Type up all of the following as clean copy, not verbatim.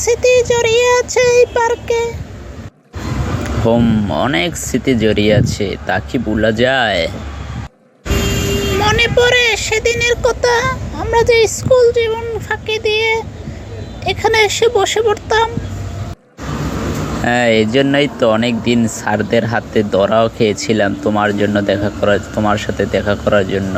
স্মৃতি জড়িয়ে আছে এই পার্কে। অনেক স্মৃতি জড়িয়ে আছে, তা কি ভোলা যায়? মনে পড়ে সেদিনের কথা, আমরা যে স্কুল জীবন ফাঁকি দিয়ে এখানে এসে বসে পড়তাম। হ্যাঁ, এই জন্যই তো অনেক দিন স্যারদের হাতে ধরাও খেয়েছিলাম তোমার সাথে দেখা করার জন্য।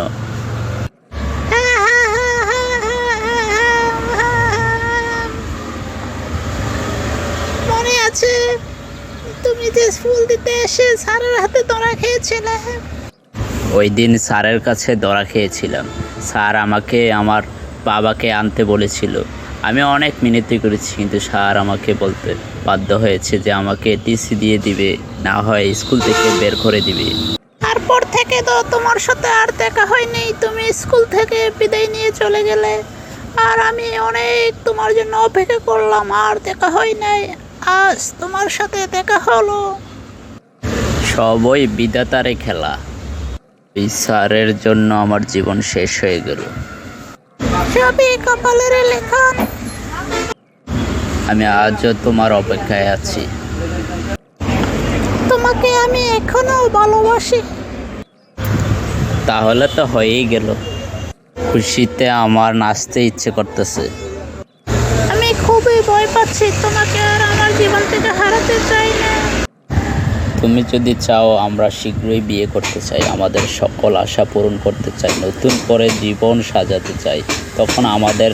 মনে আছে তুমি যে ফুল দিতে এসে স্যারের হাতে ধরা খেয়েছিলে? ওই দিন স্যারের কাছে ধরা খেয়েছিলাম। স্যার আমাকে আমার বাবাকে আনতে বলেছিল। আমি অনেক মিনতি করেছি, কিন্তু স্যার আমাকে বলতে বাধ্য হয়েছে যে আমাকে টিসি দিয়ে দিবে, না হয় স্কুল থেকে বের করে দিবে। তারপর থেকে তো তোমার সাথে আর দেখা হয়নি, তুমি স্কুল থেকে বিদায় নিয়ে চলে গেলে। আর আমি অনেক তোমার জন্য অপেক্ষা করলাম, আর দেখা হয় নাই। আজ তোমার সাথে দেখা হলো। সবই বিধাতারে খেলা। এই স্যারের জন্য আমার জীবন শেষ হয়ে গেল। সবই কপালের লেখা। আমি আজও তোমার অপেক্ষায় আছি। তোমাকে আমি এখনো ভালোবাসি। তাহলে তো হয়েই গেল। খুশিতে আমার নাচতে ইচ্ছে করতেছে। আমি খুবই ভয় পাচ্ছি, তোমাকে আর আমার জীবন থেকে হারাতে চাই না। তুমি যদি চাও, আমরা শীঘ্রই বিয়ে করতে চাই, আমাদের সকল আশা পূরণ করতে চাই, নতুন করে জীবন সাজাতে চাই। তখন আমাদের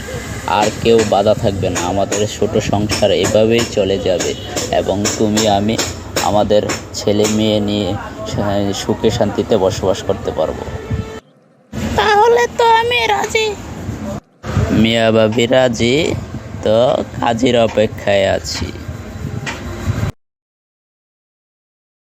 আর কেউ বাধা থাকবে না, আমাদের ছোট সংসার এভাবেই চলে যাবে, এবং তুমি আমি আমাদের ছেলে মেয়ে নিয়ে সুখে শান্তিতে বসবাস করতে পারবো। তাহলে তো আমি রাজি। মিয়া ভাবি রাজি, তো কাজের অপেক্ষায় আছি।